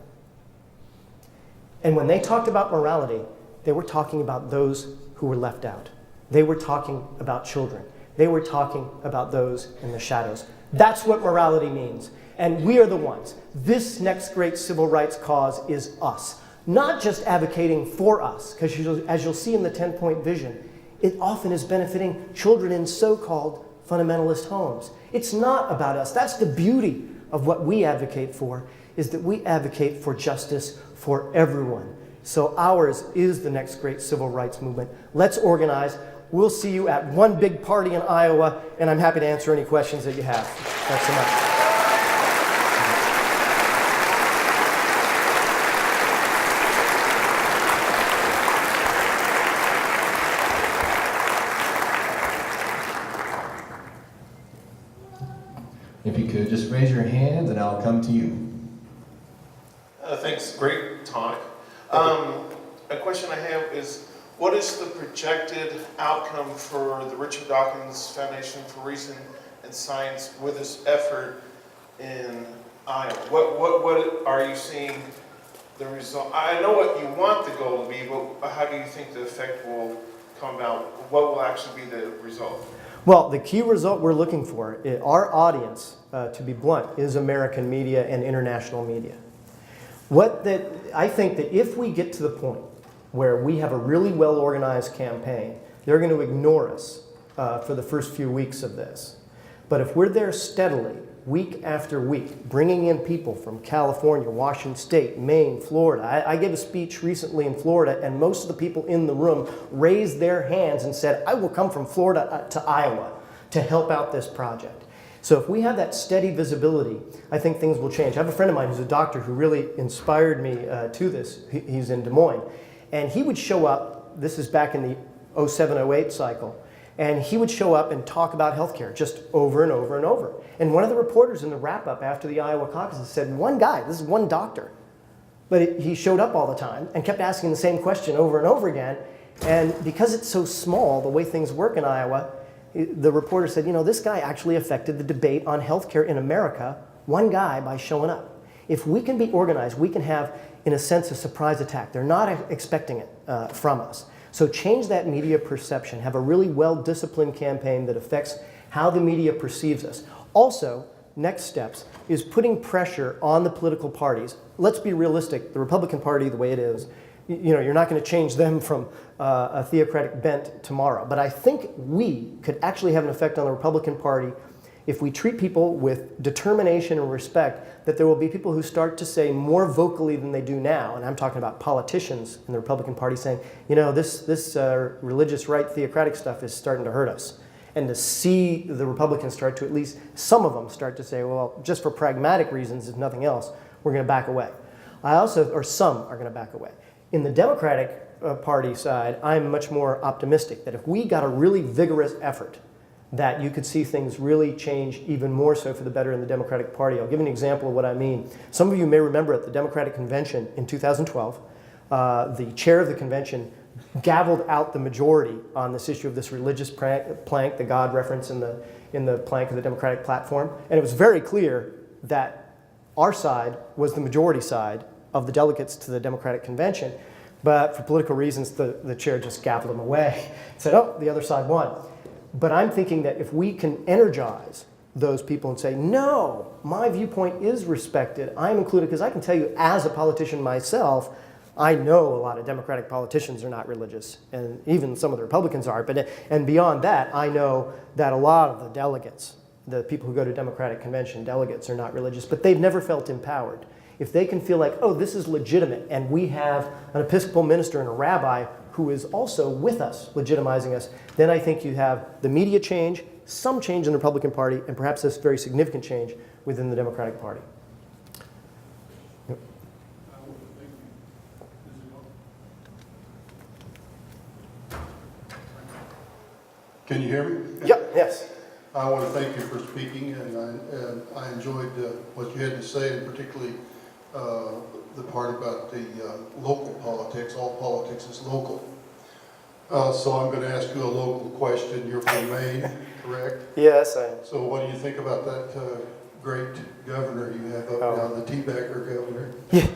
And when they talked about morality, they were talking about those who were left out. They were talking about children. They were talking about those in the shadows. That's what morality means. And we are the ones. This next great civil rights cause is us. Not just advocating for us, because as you'll see in the 10-point vision, it often is benefiting children in so-called fundamentalist homes. It's not about us. That's the beauty of what we advocate for, is that we advocate for justice for everyone. So ours is the next great civil rights movement. Let's organize. We'll see you at one big party in Iowa, and I'm happy to answer any questions that you have. Thanks so much. If you could just raise your hands and I'll come to you. Thanks, great talk. A question I have is, what is the projected outcome for the Richard Dawkins Foundation for Reason and Science with this effort in Iowa? What are you seeing the result? I know what you want the goal to be, but how do you think the effect will come about? What will actually be the result? Well, the key result we're looking for, our audience, to be blunt, is American media and international media. I think that if we get to the point where we have a really well-organized campaign, they're going to ignore us for the first few weeks of this. But if we're there steadily, week after week, bringing in people from California, Washington State, Maine, Florida. I gave a speech recently in Florida, and most of the people in the room raised their hands and said, I will come from Florida to Iowa to help out this project. So if we have that steady visibility, I think things will change. I have a friend of mine who's a doctor who really inspired me to this. He's in Des Moines. And he would show up, this is back in the 07-08 cycle, and he would show up and talk about healthcare just over and over and over. And one of the reporters in the wrap-up after the Iowa caucuses said, one guy, this is one doctor. But he showed up all the time and kept asking the same question over and over again. And because it's so small, the way things work in Iowa, the reporter said, you know, this guy actually affected the debate on healthcare in America, one guy, by showing up. If we can be organized, we can have, in a sense, a surprise attack. They're not expecting it from us. So change that media perception. Have a really well-disciplined campaign that affects how the media perceives us. Also, next steps is putting pressure on the political parties. Let's be realistic. The Republican Party, the way it is, you know, you're not going to change them from a theocratic bent tomorrow. But I think we could actually have an effect on the Republican Party if we treat people with determination and respect, that there will be people who start to say more vocally than they do now, and I'm talking about politicians in the Republican Party saying, you know, this religious right theocratic stuff is starting to hurt us. And to see the Republicans start to, at least some of them start to say, well, just for pragmatic reasons, if nothing else, we're going to back away. Some are going to back away. In the Democratic Party side, I'm much more optimistic that if we got a really vigorous effort, that you could see things really change even more so for the better in the Democratic Party. I'll give an example of what I mean. Some of you may remember at the Democratic Convention in 2012, the chair of the convention gavelled out the majority on this issue of this religious plank, the God reference in the plank of the Democratic platform. And it was very clear that our side was the majority side of the delegates to the Democratic Convention. But for political reasons, the chair just gavelled them away. Said, oh, the other side won. But I'm thinking that if we can energize those people and say, no, my viewpoint is respected, I'm included, because I can tell you as a politician myself, I know a lot of Democratic politicians are not religious, and even some of the Republicans are, and beyond that, I know that a lot of the delegates, the people who go to Democratic Convention delegates, are not religious, but they've never felt empowered. If they can feel like, oh, this is legitimate, and we have an Episcopal minister and a rabbi who is also with us, legitimizing us, then I think you have the media change, some change in the Republican Party, and perhaps this very significant change within the Democratic Party. Yep. Can you hear me? Yep, yes. I want to thank you for speaking, and I enjoyed what you had to say, and particularly the part about the local politics. All politics is local. So I'm going to ask you a local question. You're from Maine, correct? Yes, I am. So what do you think about that great governor you have up now, the teabagger governor? Yeah,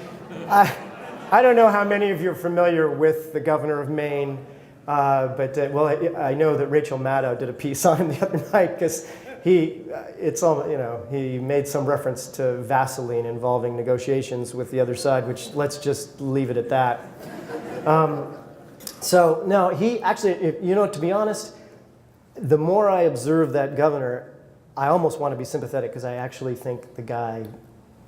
I don't know how many of you are familiar with the governor of Maine, but I know that Rachel Maddow did a piece on him the other night because he made some reference to Vaseline involving negotiations with the other side, which let's just leave it at that. So no, he actually, to be honest, the more I observe that governor, I almost want to be sympathetic because I actually think the guy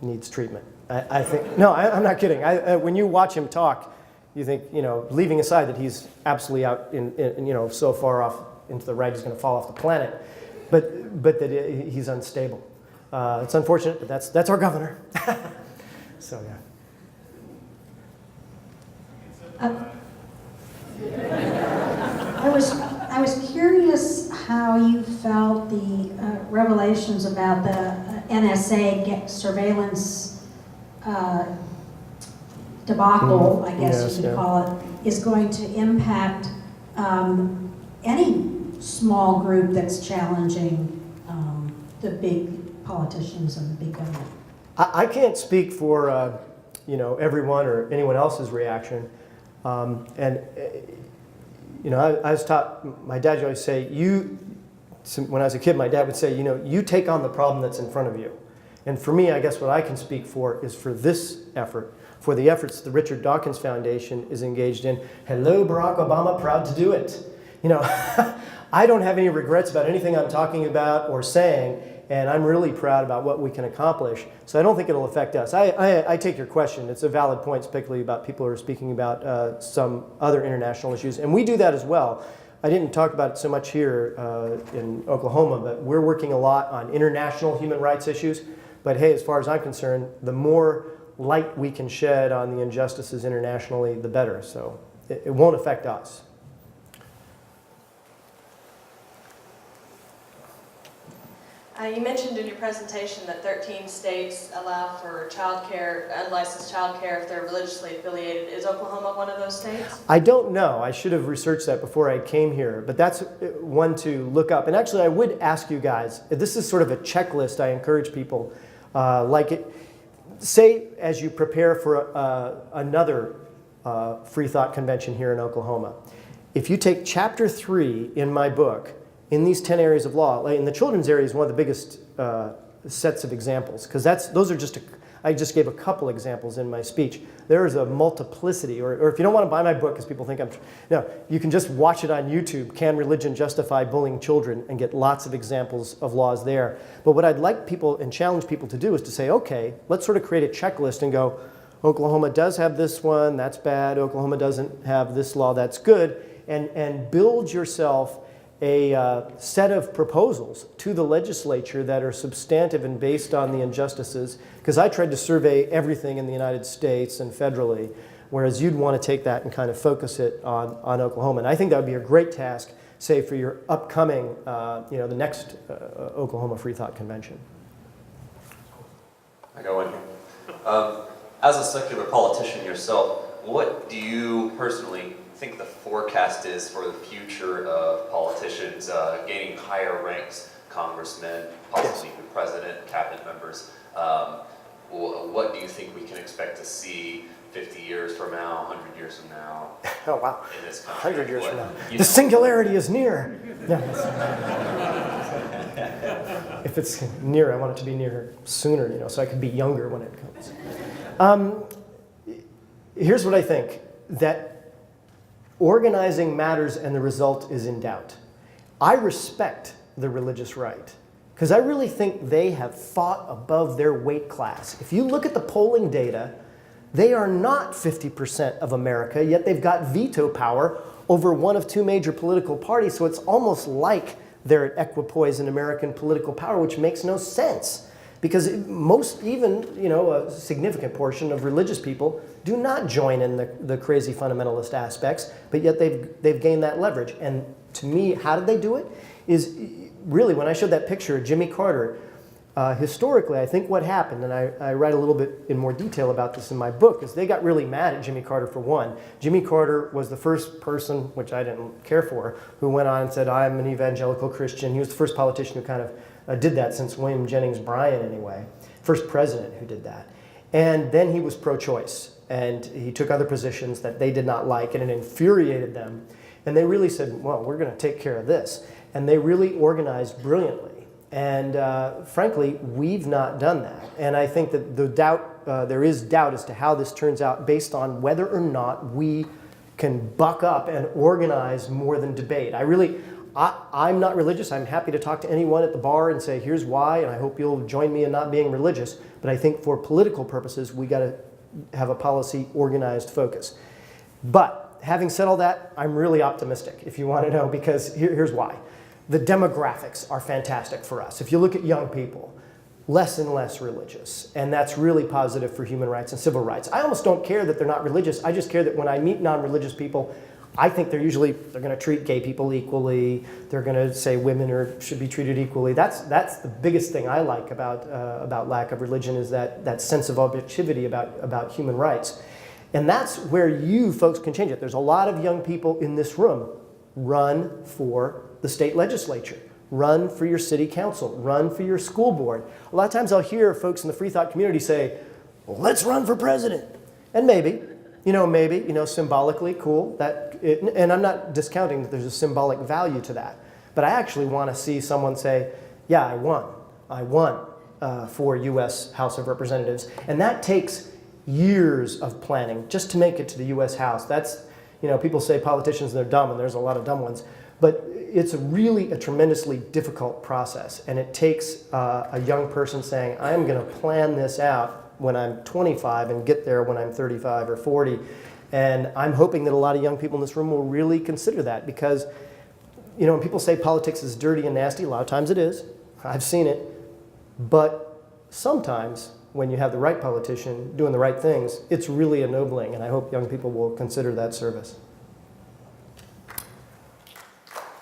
needs treatment. I think, no, I'm not kidding. When you watch him talk, you think, leaving aside that he's absolutely out in so far off into the right, he's going to fall off the planet, but that he's unstable. It's unfortunate, but that's our governor. So yeah. I was curious how you felt the revelations about the NSA surveillance debacle, I guess you could call it, is going to impact any small group that's challenging the big politicians and the big government. I can't speak for everyone or anyone else's reaction. I was taught, my dad used to always say, when I was a kid, my dad would say, you take on the problem that's in front of you. And for me, I guess what I can speak for is for this effort, for the efforts the Richard Dawkins Foundation is engaged in. Hello, Barack Obama, proud to do it. I don't have any regrets about anything I'm talking about or saying, and I'm really proud about what we can accomplish. So I don't think it'll affect us. I take your question. It's a valid point, particularly about people who are speaking about some other international issues. And we do that as well. I didn't talk about it so much here in Oklahoma, but we're working a lot on international human rights issues. But hey, as far as I'm concerned, the more light we can shed on the injustices internationally, the better. So it won't affect us. You mentioned in your presentation that 13 states allow for childcare, unlicensed childcare if they're religiously affiliated. Is Oklahoma one of those states? I don't know. I should have researched that before I came here, but that's one to look up. And actually, I would ask you guys, this is sort of a checklist I encourage people say as you prepare for another Freethought Convention here in Oklahoma. If you take chapter 3 in my book, in these 10 areas of law, in the children's area is one of the biggest sets of examples, because those are I just gave a couple examples in my speech. There is a multiplicity, or if you don't want to buy my book, because people think you can just watch it on YouTube, Can Religion Justify Bullying Children, and get lots of examples of laws there. But what I'd like people and challenge people to do is to say, okay, let's sort of create a checklist and go, Oklahoma does have this one, that's bad. Oklahoma doesn't have this law, that's good. And build yourself a set of proposals to the legislature that are substantive and based on the injustices, because I tried to survey everything in the United States and federally, whereas you'd want to take that and kind of focus it on Oklahoma. And I think that would be a great task, say, for your upcoming, the next Oklahoma Freethought Convention. I go in here. As a secular politician yourself, what do you personally think the forecast is for the future of politicians gaining higher ranks, congressmen, possibly even president, cabinet members? What do you think we can expect to see 50 years from now, 100 years from now? Oh, wow. In this country? 100 years from now. The singularity is near. No, if it's near, I want it to be near sooner, so I could be younger when it comes. Here's what I think, that organizing matters and the result is in doubt. I respect the religious right, because I really think they have fought above their weight class. If you look at the polling data, they are not 50% of America, yet they've got veto power over one of two major political parties, so it's almost like they're at equipoise in American political power, which makes no sense. Because a significant portion of religious people do not join in the crazy fundamentalist aspects, but yet they've gained that leverage. And to me, how did they do it? is really, when I showed that picture of Jimmy Carter, historically, I think what happened, and I write a little bit in more detail about this in my book, is they got really mad at Jimmy Carter for one. Jimmy Carter was the first person, which I didn't care for, who went on and said, I'm an evangelical Christian. He was the first politician who kind of did that since William Jennings Bryan anyway. First president who did that. And then he was pro-choice, and he took other positions that they did not like, and it infuriated them. And they really said, well, we're going to take care of this. And they really organized brilliantly. And frankly, we've not done that. And I think that there is doubt as to how this turns out based on whether or not we can buck up and organize more than debate. I'm not religious. I'm happy to talk to anyone at the bar and say, here's why, and I hope you'll join me in not being religious. But I think for political purposes, we got to have a policy organized focus. But having said all that, I'm really optimistic, if you want to know, because here's why. The demographics are fantastic for us. If you look at young people, less and less religious, and that's really positive for human rights and civil rights. I almost don't care that they're not religious. I just care that when I meet non-religious people, I think they're going to treat gay people equally. They're going to say women should be treated equally. That's the biggest thing I like about lack of religion, is that sense of objectivity about human rights. And that's where you folks can change it. There's a lot of young people in this room. Run for the state legislature. Run for your city council. Run for your school board. A lot of times I'll hear folks in the Freethought community say, well, let's run for president. And maybe, symbolically, cool. And I'm not discounting that there's a symbolic value to that. But I actually want to see someone say, yeah, I won for U.S. House of Representatives. And that takes years of planning just to make it to the U.S. House. That's, people say politicians, they're dumb, and there's a lot of dumb ones. But it's really a tremendously difficult process. And it takes a young person saying, I'm going to plan this out when I'm 25 and get there when I'm 35 or 40. And I'm hoping that a lot of young people in this room will really consider that, because, when people say politics is dirty and nasty, a lot of times it is. I've seen it. But sometimes, when you have the right politician doing the right things, it's really ennobling, and I hope young people will consider that service.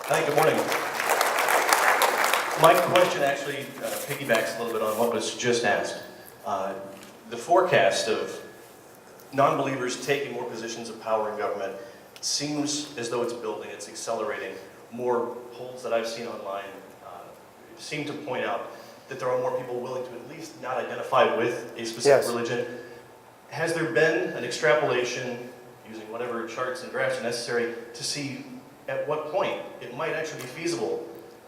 Hi, good morning. My question actually piggybacks a little bit on what was just asked. The forecast of non-believers taking more positions of power in government seems as though it's building, it's accelerating. More polls that I've seen online seem to point out that there are more people willing to at least not identify with a specific religion. Has there been an extrapolation, using whatever charts and graphs are necessary, to see at what point it might actually be feasible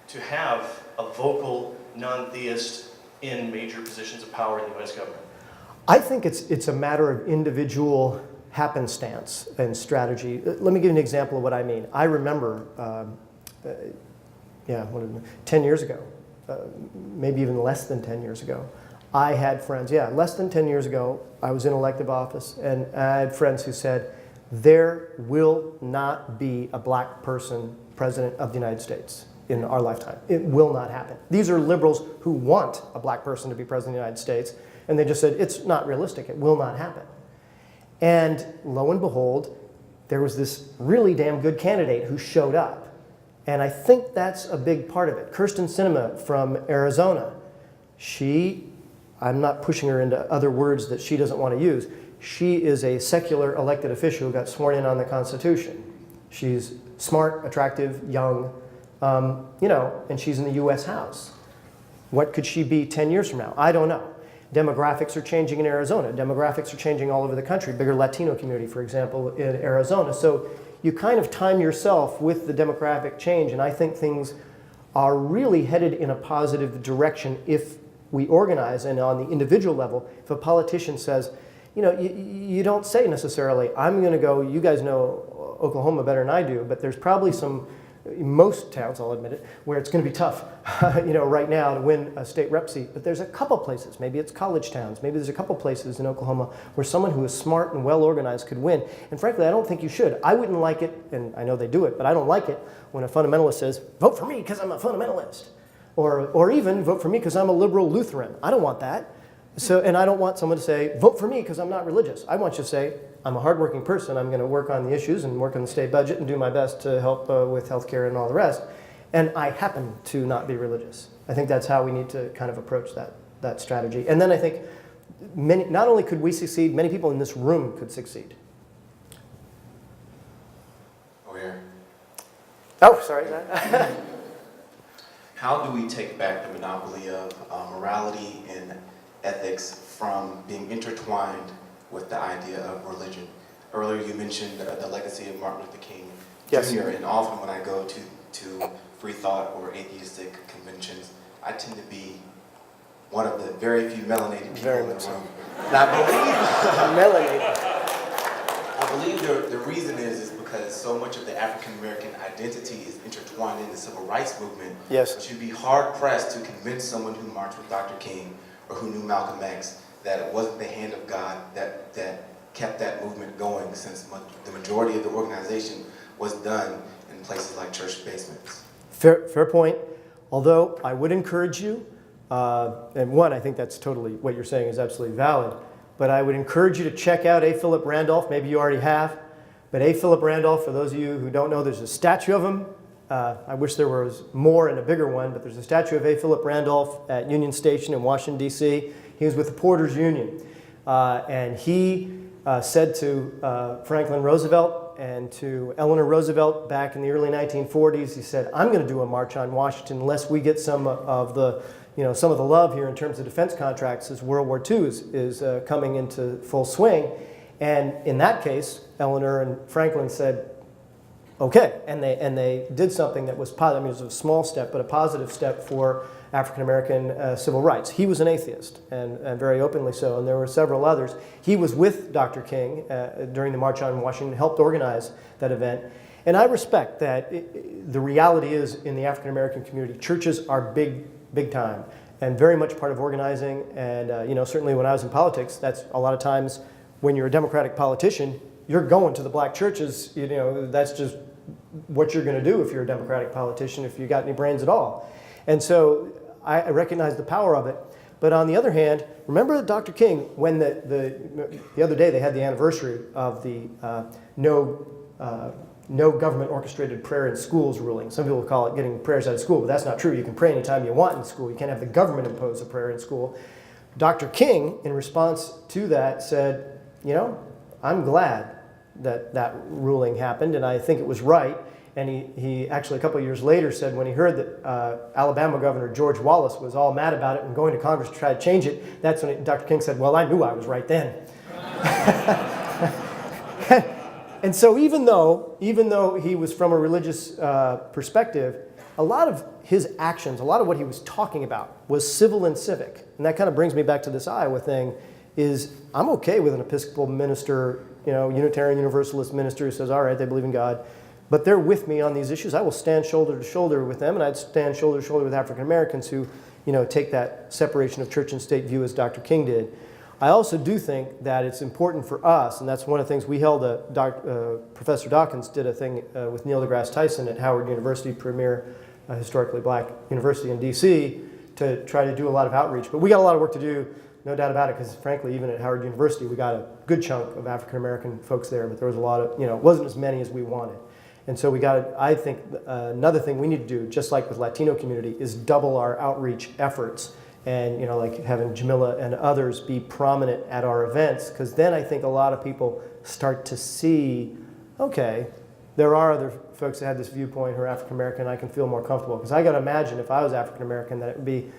to have a vocal non-theist in major positions of power in the U.S. government? I think it's a matter of individual happenstance and strategy. Let me give you an example of what I mean. I remember, 10 years ago, maybe even less than 10 years ago, I had friends, less than 10 years ago, I was in elective office, and I had friends who said, there will not be a black person president of the United States in our lifetime. It will not happen. These are liberals who want a black person to be president of the United States, and they just said, it's not realistic, it will not happen. And lo and behold, there was this really damn good candidate who showed up. And I think that's a big part of it. Kyrsten Sinema from Arizona, I'm not pushing her into other words that she doesn't want to use. She is a secular elected official who got sworn in on the Constitution. She's smart, attractive, young, and she's in the U.S. House. What could she be 10 years from now? I don't know. Demographics are changing in Arizona. Demographics are changing all over the country. Bigger Latino community, for example, in Arizona. So you kind of time yourself with the demographic change, and I think things are really headed in a positive direction if we organize. And on the individual level, if a politician says, you don't say necessarily, I'm going to go, you guys know Oklahoma better than I do, but there's probably most towns, I'll admit it, where it's going to be tough, right now to win a state rep seat. But there's a couple places, maybe it's college towns, maybe there's a couple places in Oklahoma where someone who is smart and well organized could win. And frankly, I don't think you should. I wouldn't like it, and I know they do it, but I don't like it when a fundamentalist says, vote for me because I'm a fundamentalist. Or even vote for me because I'm a liberal Lutheran. I don't want that. And I don't want someone to say, vote for me because I'm not religious. I want you to say, I'm a hardworking person. I'm going to work on the issues and work on the state budget and do my best to help with health care and all the rest. and I happen to not be religious. I think that's how we need to kind of approach that strategy. And then I think not only could we succeed, many people in this room could succeed. Oh, yeah. Oh, sorry. How do we take back the monopoly of morality and ethics from being intertwined with the idea of religion? Earlier you mentioned the legacy of Martin Luther King Yes. Jr., and often when I go to free thought or atheistic conventions, I tend to be one of the very few melanated people in the room. And I believe the reason is because so much of the African American identity is intertwined in the civil rights movement. Yes. But you'd be hard pressed to convince someone who marched with Dr. King or who knew Malcolm X that it wasn't the hand of God that kept that movement going, since the majority of the organization was done in places like church basements. Fair point. Although I would encourage you, and one, I think that's totally, what you're saying is absolutely valid, but I would encourage you to check out A. Philip Randolph. Maybe you already have. But A. Philip Randolph, for those of you who don't know, there's a statue of him. I wish there was more and a bigger one, but there's a statue of A. Philip Randolph at Union Station in Washington, D.C. He was with the Porters Union. And he said to Franklin Roosevelt and to Eleanor Roosevelt back in the early 1940s, he said, I'm going to do a march on Washington unless we get some of the love here in terms of defense contracts as World War II is coming into full swing. And in that case, Eleanor and Franklin said, okay, and they did something that was positive. I mean, it was a small step, but a positive step for African American civil rights. He was an atheist, and very openly so, and there were several others. He was with Dr. King during the March on Washington, helped organize that event. And I respect that the reality is in the African American community, churches are big time, and very much part of organizing. And certainly when I was in politics, that's a lot of times when you're a Democratic politician, you're going to the black churches. That's just what you're going to do if you're a Democratic politician, if you got any brains at all. And so I recognize the power of it. But on the other hand, remember that Dr. King, when the other day they had the anniversary of the no government orchestrated prayer in schools ruling. Some people call it getting prayers out of school, but that's not true. You can pray anytime you want in school. You can't have the government impose a prayer in school. Dr. King, in response to that, said, I'm glad that ruling happened, and I think it was right. And he actually a couple of years later said when he heard that Alabama Governor George Wallace was all mad about it and going to Congress to try to change it, that's when Dr. King said, well, I knew I was right then. And so even though he was from a religious perspective, a lot of his actions, a lot of what he was talking about was civil and civic. And that kind of brings me back to this Iowa thing, is I'm okay with an Episcopal minister, Unitarian Universalist minister who says, all right, they believe in God, but they're with me on these issues. I will stand shoulder to shoulder with them, and I'd stand shoulder to shoulder with African Americans who, take that separation of church and state view as Dr. King did. I also do think that it's important for us, and that's one of the things we held, Professor Dawkins did a thing with Neil deGrasse Tyson at Howard University, premier historically black university in D.C., to try to do a lot of outreach. But we got a lot of work to do, no doubt about it, because frankly, even at Howard University, we got a good chunk of African American folks there, but there was a lot of, it wasn't as many as we wanted. And so I think another thing we need to do, just like with Latino community, is double our outreach efforts. And like having Jamila and others be prominent at our events, because then I think a lot of people start to see, okay, there are other folks that have this viewpoint who are African American. I can feel more comfortable, because I got to imagine if I was African American that it would be,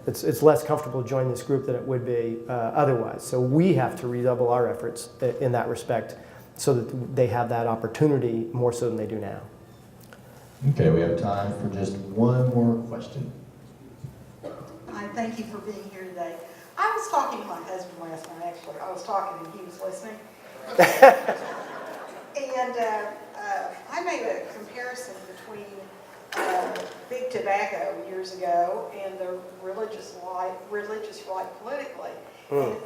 it's less comfortable to join this group than it would be otherwise. So we have to redouble our efforts in that respect, so that they have that opportunity more so than they do now. Okay, we have time for just one more question. I thank you for being here today. I was talking to my husband last night, actually. I was talking and he was listening. And I made a comparison between big tobacco years ago and the religious right politically. And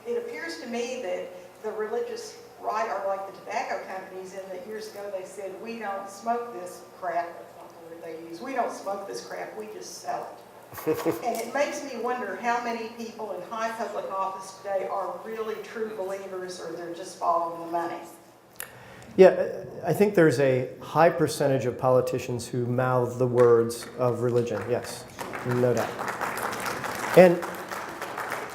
it appears to me that the religious right are like the tobacco companies, in that years ago they said, we don't smoke this crap, that's not the word they use, we don't smoke this crap, we just sell it. And it makes me wonder how many people in high public office today are really true believers, or they're just following the money. Yeah, I think there's a high percentage of politicians who mouth the words of religion, yes, no doubt. And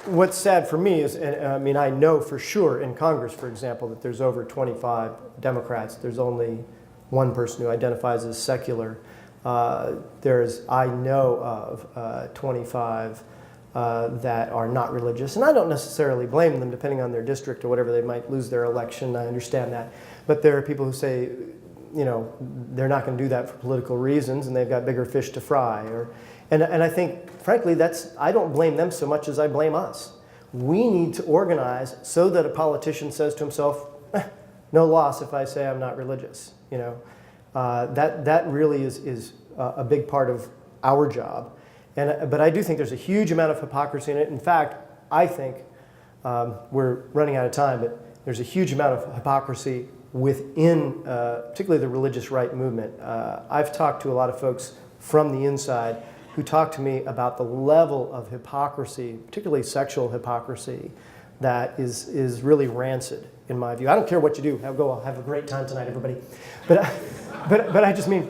what's sad for me is, and I mean, I know for sure in Congress, for example, that there's over 25 Democrats. There's only one person who identifies as secular. I know of 25 that are not religious, and I don't necessarily blame them depending on their district or whatever. They might lose their election, I understand that. But there are people who say, you know, they're not going to do that for political reasons and they've got bigger fish to fry. And I think, frankly, I don't blame them so much as I blame us. We need to organize so that a politician says to himself, no loss if I say I'm not religious. You know, that really is a big part of our job. But I do think there's a huge amount of hypocrisy in it. In fact, I think we're running out of time, but there's a huge amount of hypocrisy within, particularly the religious right movement. I've talked to a lot of folks from the inside who talk to me about the level of hypocrisy, particularly sexual hypocrisy, that is really rancid in my view. I don't care what you do. Have a great time tonight, everybody. But I just mean,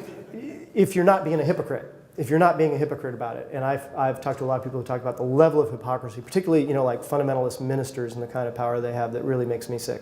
if you're not being a hypocrite, about it, and I've talked to a lot of people who talk about the level of hypocrisy, particularly, you know, like fundamentalist ministers and the kind of power they have that really makes me sick.